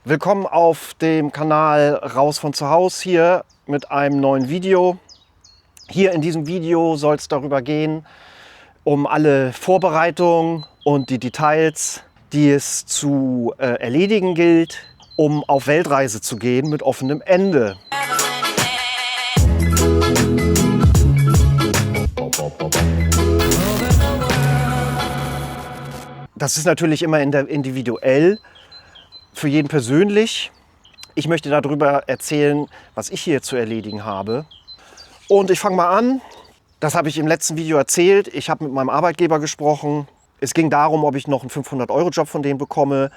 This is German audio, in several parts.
Willkommen auf dem Kanal Raus von zu Hause hier mit einem neuen Video. Hier in diesem Video soll es darüber gehen, um alle Vorbereitungen und die Details, die es zu erledigen gilt, um auf Weltreise zu gehen mit offenem Ende. Das ist natürlich immer individuell, für jeden persönlich. Ich möchte darüber erzählen, was ich hier zu erledigen habe. Und ich fange mal an. Das habe ich im letzten Video erzählt. Ich habe mit meinem Arbeitgeber gesprochen. Es ging darum, ob ich noch einen 500-Euro-Job von denen bekomme,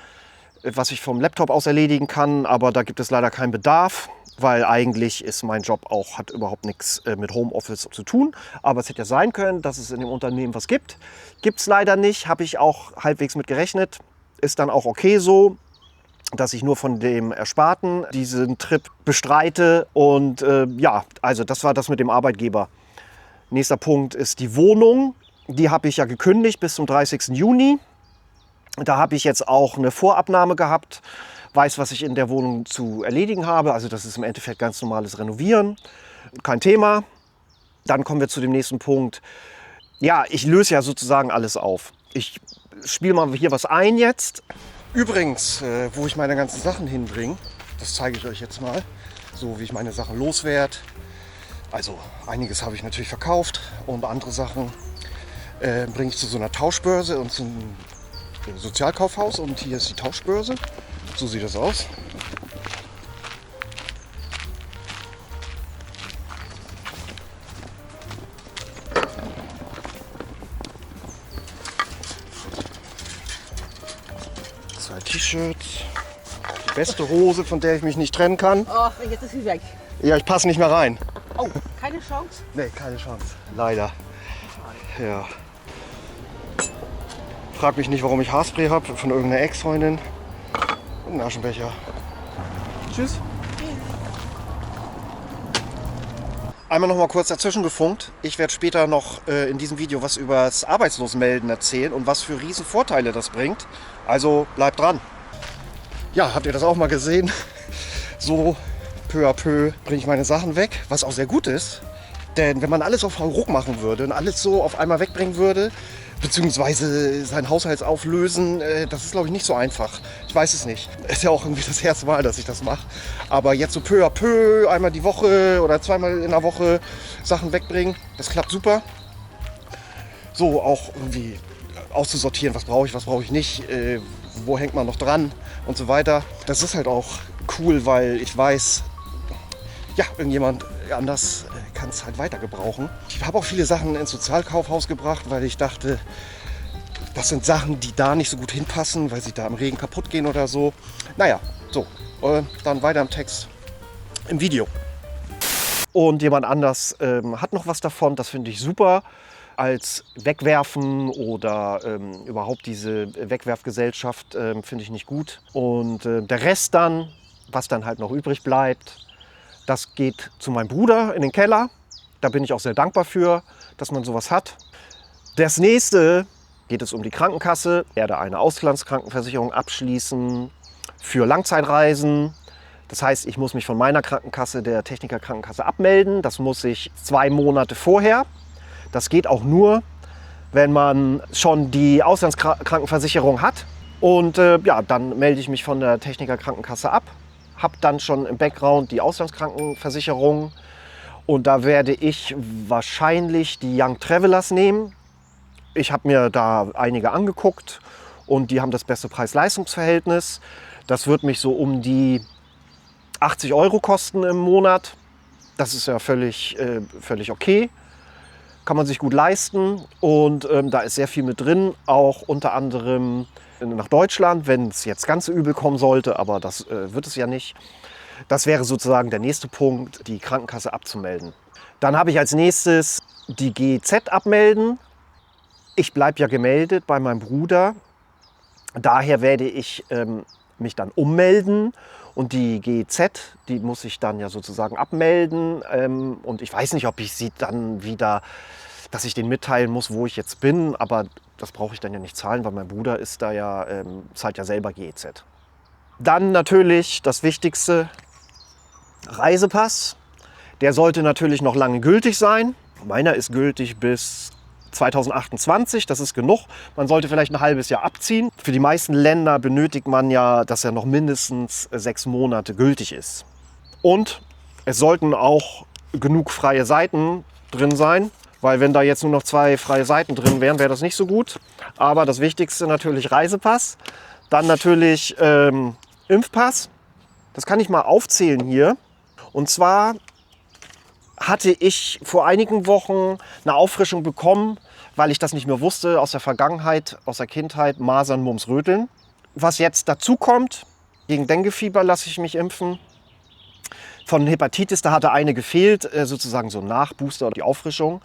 was ich vom Laptop aus erledigen kann. Aber da gibt es leider keinen Bedarf, weil eigentlich ist mein Job auch, hat überhaupt nichts mit Homeoffice zu tun. Aber es hätte ja sein können, dass es in dem Unternehmen was gibt. Gibt es leider nicht, habe ich auch halbwegs mit gerechnet. Ist dann auch okay so, dass ich nur von dem Ersparten diesen Trip bestreite. Und ja, also das war das mit dem Arbeitgeber. Nächster Punkt ist die Wohnung. Die habe ich ja gekündigt bis zum 30. Juni. Da habe ich jetzt auch eine Vorabnahme gehabt. Weiß, was ich in der Wohnung zu erledigen habe. Also das ist im Endeffekt ganz normales Renovieren. Kein Thema. Dann kommen wir zu dem nächsten Punkt. Ja, ich löse ja sozusagen alles auf. Ich spiele mal hier was ein jetzt. Übrigens, wo ich meine ganzen Sachen hinbringe, das zeige ich euch jetzt mal, so wie ich meine Sachen loswerde. Also einiges habe ich natürlich verkauft und andere Sachen bringe ich zu so einer Tauschbörse und zum Sozialkaufhaus. Und hier ist die Tauschbörse. So sieht das aus. T-Shirts, die beste Hose, von der ich mich nicht trennen kann. Oh, jetzt ist sie weg. Ja, ich passe nicht mehr rein. Oh, keine Chance? Nee, keine Chance. Leider. Ja. Frag mich nicht, warum ich Haarspray habe von irgendeiner Ex-Freundin. Und einen Aschenbecher. Tschüss. Einmal noch mal kurz dazwischen gefunkt. Ich werde später noch in diesem Video was über das Arbeitslosenmelden erzählen und was für riesen Vorteile das bringt. Also bleibt dran. Ja, habt ihr das auch mal gesehen? So peu à peu bringe ich meine Sachen weg, was auch sehr gut ist. Denn wenn man alles auf Ruck machen würde und alles so auf einmal wegbringen würde, beziehungsweise sein Haushalt auflösen, das ist, glaube ich, nicht so einfach. Ich weiß es nicht. Ist ja auch irgendwie das erste Mal, dass ich das mache. Aber jetzt so peu à peu, einmal die Woche oder zweimal in der Woche Sachen wegbringen, das klappt super. So auch irgendwie auszusortieren, was brauche ich nicht, wo hängt man noch dran und so weiter. Das ist halt auch cool, weil ich weiß, ja, irgendjemand anders kann es halt weiter gebrauchen. Ich habe auch viele Sachen ins Sozialkaufhaus gebracht, weil ich dachte, das sind Sachen, die da nicht so gut hinpassen, weil sie da im Regen kaputt gehen oder so. Naja, so, dann weiter im Text, im Video. Und jemand anders hat noch was davon, das finde ich super. Als Wegwerfen oder überhaupt diese Wegwerfgesellschaft finde ich nicht gut. Und der Rest dann, was dann halt noch übrig bleibt, das geht zu meinem Bruder in den Keller. Da bin ich auch sehr dankbar für, dass man sowas hat. Das nächste geht es um die Krankenkasse. Ich werde eine Auslandskrankenversicherung abschließen für Langzeitreisen. Das heißt, ich muss mich von meiner Krankenkasse, der Techniker Krankenkasse, abmelden. Das muss ich 2 Monate vorher. Das geht auch nur, wenn man schon die Auslandskrankenversicherung hat. Und ja, dann melde ich mich von der Techniker Krankenkasse ab. Habe dann schon im Background die Auslandskrankenversicherung. Und da werde ich wahrscheinlich die Young Travelers nehmen. Ich habe mir da einige angeguckt und die haben das beste Preis-Leistungs-Verhältnis. Das wird mich so um die 80 Euro kosten im Monat. Das ist ja völlig okay. Kann man sich gut leisten und da ist sehr viel mit drin, auch unter anderem nach Deutschland, wenn es jetzt ganz übel kommen sollte, aber das wird es ja nicht. Das wäre sozusagen der nächste Punkt, die Krankenkasse abzumelden. Dann habe ich als nächstes die GEZ abmelden. Ich bleibe ja gemeldet bei meinem Bruder. Daher werde ich mich dann ummelden und die GEZ, die muss ich dann ja sozusagen abmelden. Und ich weiß nicht, ob ich sie dann wieder, dass ich denen mitteilen muss, wo ich jetzt bin, aber das brauche ich dann ja nicht zahlen, weil mein Bruder ist da ja, zahlt ja selber GEZ. Dann natürlich das Wichtigste, Reisepass. Der sollte natürlich noch lange gültig sein. Meiner ist gültig bis 2028, das ist genug. Man sollte vielleicht ein halbes Jahr abziehen. Für die meisten Länder benötigt man ja, dass er noch mindestens 6 Monate gültig ist. Und es sollten auch genug freie Seiten drin sein, weil wenn da jetzt nur noch 2 freie Seiten drin wären, wäre das nicht so gut. Aber das Wichtigste natürlich Reisepass. Dann natürlich Impfpass. Das kann ich mal aufzählen hier. Und zwar hatte ich vor einigen Wochen eine Auffrischung bekommen, weil ich das nicht mehr wusste aus der Vergangenheit, aus der Kindheit, Masern, Mumps, Röteln. Was jetzt dazu kommt, gegen Denguefieber lasse ich mich impfen. Von Hepatitis, da hatte eine gefehlt, sozusagen so ein Nachbooster oder die Auffrischung.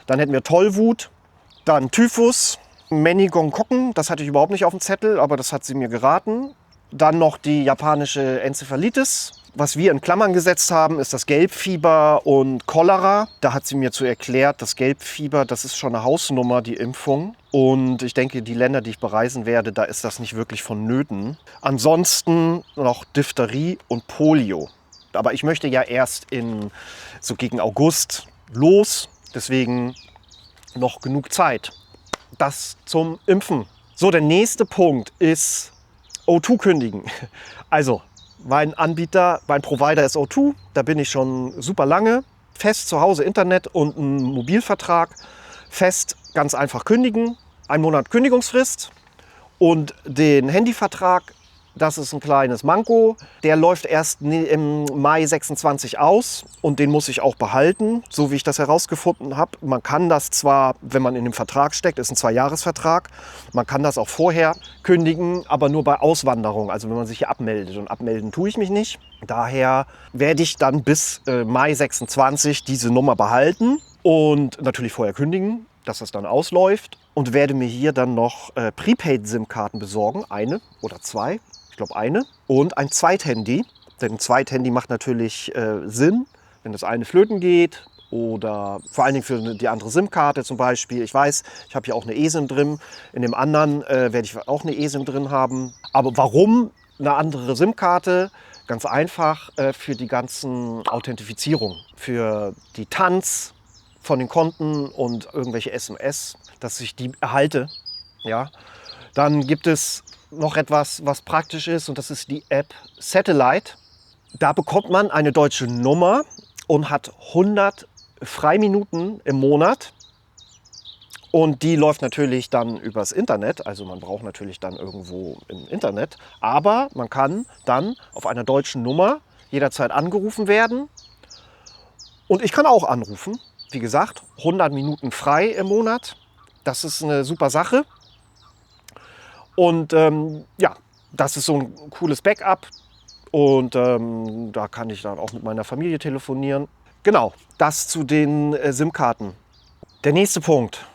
Dann hätten wir Tollwut, dann Typhus, Meningokokken, das hatte ich überhaupt nicht auf dem Zettel, aber das hat sie mir geraten. Dann noch die japanische Enzephalitis. Was wir in Klammern gesetzt haben, ist das Gelbfieber und Cholera. Da hat sie mir zu erklärt, das Gelbfieber, das ist schon eine Hausnummer, die Impfung. Und ich denke, die Länder, die ich bereisen werde, da ist das nicht wirklich vonnöten. Ansonsten noch Diphtherie und Polio. Aber ich möchte ja erst so gegen August los. Deswegen noch genug Zeit. Das zum Impfen. So, der nächste Punkt ist O2 kündigen. Also, mein Anbieter, mein Provider ist O2. Da bin ich schon super lange. Fest zu Hause Internet und ein Mobilvertrag. Fest ganz einfach kündigen. 1 Monat Kündigungsfrist. Und den Handyvertrag, das ist ein kleines Manko. Der läuft erst im Mai 26 aus und den muss ich auch behalten, so wie ich das herausgefunden habe. Man kann das zwar, wenn man in dem Vertrag steckt, ist ein 2-Jahres-Vertrag, man kann das auch vorher kündigen, aber nur bei Auswanderung, also wenn man sich hier abmeldet. Und abmelden tue ich mich nicht. Daher werde ich dann bis Mai 26 diese Nummer behalten und natürlich vorher kündigen, dass das dann ausläuft. Und werde mir hier dann noch Prepaid-SIM-Karten besorgen, 1 oder 2. Ich glaube 1 und ein Zweithandy. Denn ein Zweithandy macht natürlich Sinn, wenn das eine flöten geht oder vor allen Dingen für die andere SIM-Karte zum Beispiel. Ich weiß, ich habe hier auch eine eSIM drin. In dem anderen werde ich auch eine eSIM drin haben. Aber warum eine andere SIM-Karte? Ganz einfach für die ganzen Authentifizierungen, für die TANs von den Konten und irgendwelche SMS, dass ich die erhalte. Ja. Dann gibt es noch etwas, was praktisch ist, und das ist die App Satellite. Da bekommt man eine deutsche Nummer und hat 100 Freiminuten im Monat. Und die läuft natürlich dann übers Internet, also man braucht natürlich dann irgendwo im Internet. Aber man kann dann auf einer deutschen Nummer jederzeit angerufen werden. Und ich kann auch anrufen. Wie gesagt, 100 Minuten frei im Monat. Das ist eine super Sache. Und ja, das ist so ein cooles Backup. Und da kann ich dann auch mit meiner Familie telefonieren. Genau, das zu den SIM-Karten. Der nächste Punkt.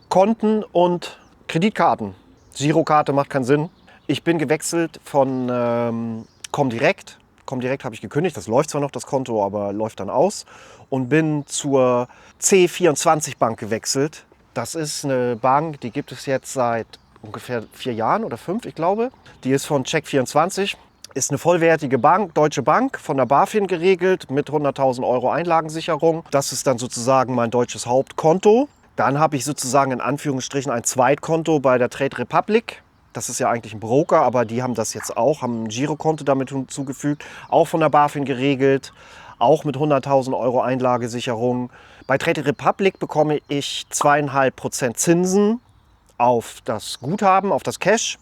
Konten und Kreditkarten. Girokarte macht keinen Sinn. Ich bin gewechselt von Comdirect. Comdirect habe ich gekündigt. Das läuft zwar noch, das Konto, aber läuft dann aus. Und bin zur C24 Bank gewechselt. Das ist eine Bank, die gibt es jetzt seit ungefähr 4 Jahren oder 5, ich glaube. Die ist von Check24. Ist eine vollwertige Bank, Deutsche Bank, von der BaFin geregelt mit 100.000 Euro Einlagensicherung. Das ist dann sozusagen mein deutsches Hauptkonto. Dann habe ich sozusagen in Anführungsstrichen ein Zweitkonto bei der Trade Republic. Das ist ja eigentlich ein Broker, aber die haben das jetzt auch, haben ein Girokonto damit hinzugefügt. Auch von der BaFin geregelt, auch mit 100.000 Euro Einlagesicherung. Bei Trade Republic bekomme ich 2,5% Zinsen auf das Guthaben, auf das Cash.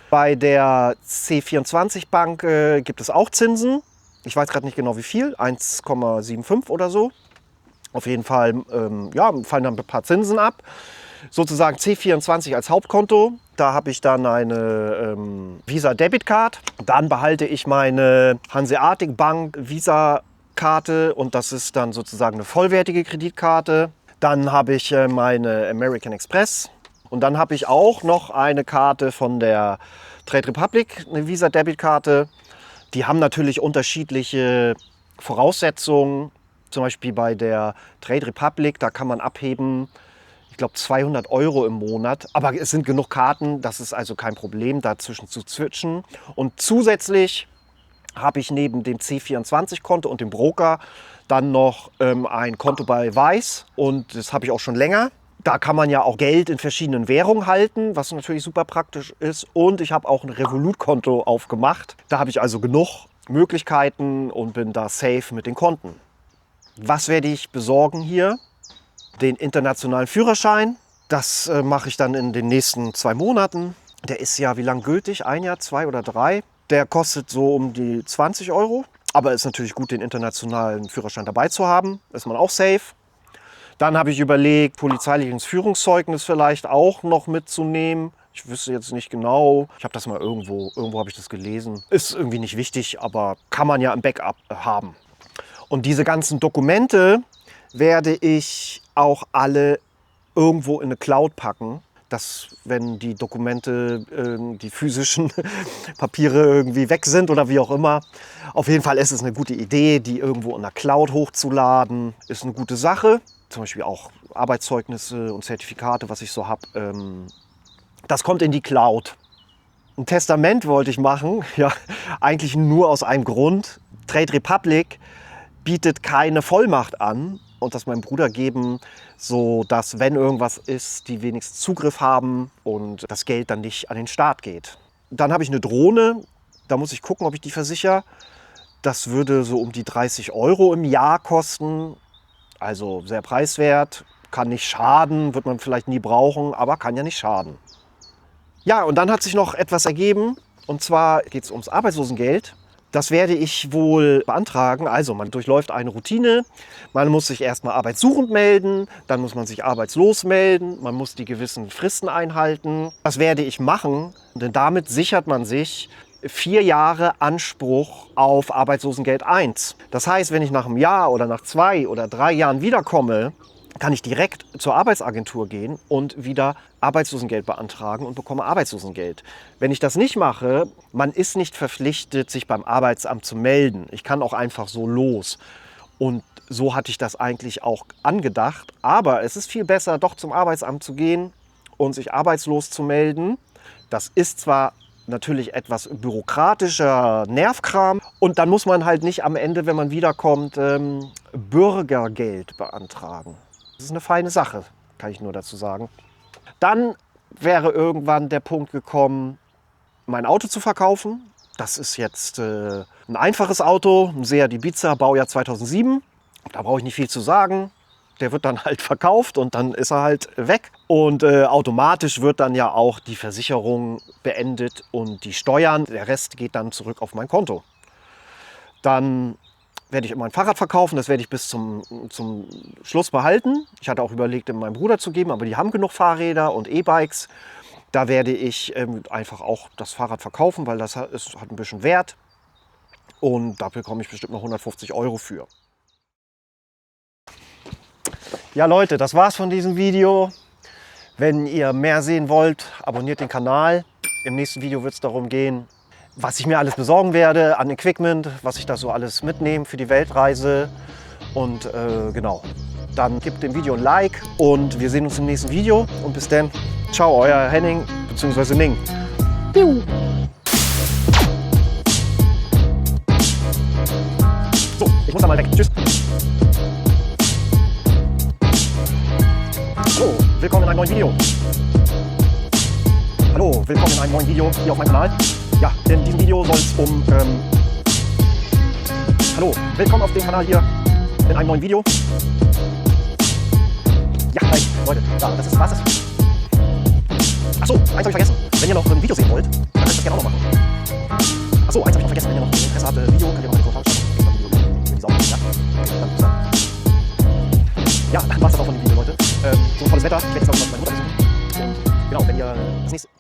Bei der C24 Bank gibt es auch Zinsen. Ich weiß gerade nicht genau wie viel, 1,75 oder so. Auf jeden Fall ja, fallen dann ein paar Zinsen ab. Sozusagen C24 als Hauptkonto. Da habe ich dann eine Visa Debit Card. Dann behalte ich meine Hanseatic Bank Visa Karte und das ist dann sozusagen eine vollwertige Kreditkarte. Dann habe ich meine American Express. Und dann habe ich auch noch eine Karte von der Trade Republic, eine Visa Debit Karte. Die haben natürlich unterschiedliche Voraussetzungen. Zum Beispiel bei der Trade Republic, da kann man abheben ich glaube 200 € im Monat. Aber es sind genug Karten, das ist also kein Problem, dazwischen zu switchen. Und zusätzlich habe ich neben dem C24-Konto und dem Broker dann noch ein Konto bei Weiß. Und das habe ich auch schon länger. Da kann man ja auch Geld in verschiedenen Währungen halten, was natürlich super praktisch ist. Und ich habe auch ein Revolut-Konto aufgemacht. Da habe ich also genug Möglichkeiten und bin da safe mit den Konten. Was werde ich besorgen hier? Den internationalen Führerschein. Das mache ich dann in den nächsten 2 Monaten. Der ist ja wie lang gültig? 1 Jahr, 2 oder 3? Der kostet so um die 20 €. Aber ist natürlich gut, den internationalen Führerschein dabei zu haben. Ist man auch safe. Dann habe ich überlegt, polizeiliches Führungszeugnis vielleicht auch noch mitzunehmen. Ich wüsste jetzt nicht genau. Ich habe das mal irgendwo habe ich das gelesen. Ist irgendwie nicht wichtig, aber kann man ja im Backup haben. Und diese ganzen Dokumente werde ich auch alle irgendwo in eine Cloud packen. Dass, wenn die Dokumente, die physischen Papiere irgendwie weg sind oder wie auch immer. Auf jeden Fall ist es eine gute Idee, die irgendwo in der Cloud hochzuladen. Ist eine gute Sache. Zum Beispiel auch Arbeitszeugnisse und Zertifikate, was ich so habe. Das kommt in die Cloud. Ein Testament wollte ich machen, ja, eigentlich nur aus einem Grund. Trade Republic bietet keine Vollmacht an und das meinem Bruder geben, so dass, wenn irgendwas ist, die wenigstens Zugriff haben und das Geld dann nicht an den Staat geht. Dann habe ich eine Drohne, da muss ich gucken, ob ich die versichere. Das würde so um die 30 € im Jahr kosten. Also sehr preiswert, kann nicht schaden, wird man vielleicht nie brauchen, aber kann ja nicht schaden. Ja, und dann hat sich noch etwas ergeben, und zwar geht es ums Arbeitslosengeld. Das werde ich wohl beantragen. Also man durchläuft eine Routine, man muss sich erstmal arbeitssuchend melden, dann muss man sich arbeitslos melden, man muss die gewissen Fristen einhalten. Das werde ich machen, denn damit sichert man sich 4 Jahre Anspruch auf Arbeitslosengeld 1. Das heißt, wenn ich nach einem Jahr oder nach 2 oder 3 Jahren wiederkomme, kann ich direkt zur Arbeitsagentur gehen und wieder Arbeitslosengeld beantragen und bekomme Arbeitslosengeld. Wenn ich das nicht mache, man ist nicht verpflichtet, sich beim Arbeitsamt zu melden. Ich kann auch einfach so los. Und so hatte ich das eigentlich auch angedacht. Aber es ist viel besser, doch zum Arbeitsamt zu gehen und sich arbeitslos zu melden. Das ist zwar natürlich etwas bürokratischer Nervkram. Und dann muss man halt nicht am Ende, wenn man wiederkommt, Bürgergeld beantragen. Das ist eine feine Sache, kann ich nur dazu sagen. Dann wäre irgendwann der Punkt gekommen, mein Auto zu verkaufen. Das ist jetzt ein einfaches Auto, ein Seat Ibiza, Baujahr 2007. Da brauche ich nicht viel zu sagen. Der wird dann halt verkauft und dann ist er halt weg. Und automatisch wird dann ja auch die Versicherung beendet und die Steuern. Der Rest geht dann zurück auf mein Konto. Dann werde ich mein Fahrrad verkaufen, das werde ich bis zum Schluss behalten. Ich hatte auch überlegt, meinem Bruder zu geben, aber die haben genug Fahrräder und E-Bikes. Da werde ich einfach auch das Fahrrad verkaufen, weil das hat ein bisschen Wert. Und da bekomme ich bestimmt noch 150 € für. Ja Leute, das war's von diesem Video. Wenn ihr mehr sehen wollt, abonniert den Kanal. Im nächsten Video wird es darum gehen, was ich mir alles besorgen werde an Equipment, was ich da so alles mitnehme für die Weltreise. Und genau, dann gebt dem Video ein Like und wir sehen uns im nächsten Video. Und bis dann, ciao, euer Henning bzw. Ning. Piu. So, ich muss da mal weg. Tschüss. Hallo, willkommen in einem neuen Video. Hallo, willkommen in einem neuen Video hier auf meinem Kanal. Ja, in diesem Video soll es um... Hallo, willkommen auf dem Kanal hier in einem neuen Video. Ja, hi, Leute, ja, das ist was. Achso, eins habe ich vergessen. Wenn ihr noch ein Video sehen wollt, dann könnt ihr das gerne auch noch machen. Achso, eins habe ich noch vergessen. Wenn ihr noch Interesse habt, Video, könnt ihr noch in die Kommentare schreiben. Ja, dann war's das auch von dem Video, Leute. So ein tolles Wetter. Ich werde jetzt auch mal meine Mutter besuchen. Und genau, wenn ihr das nächste...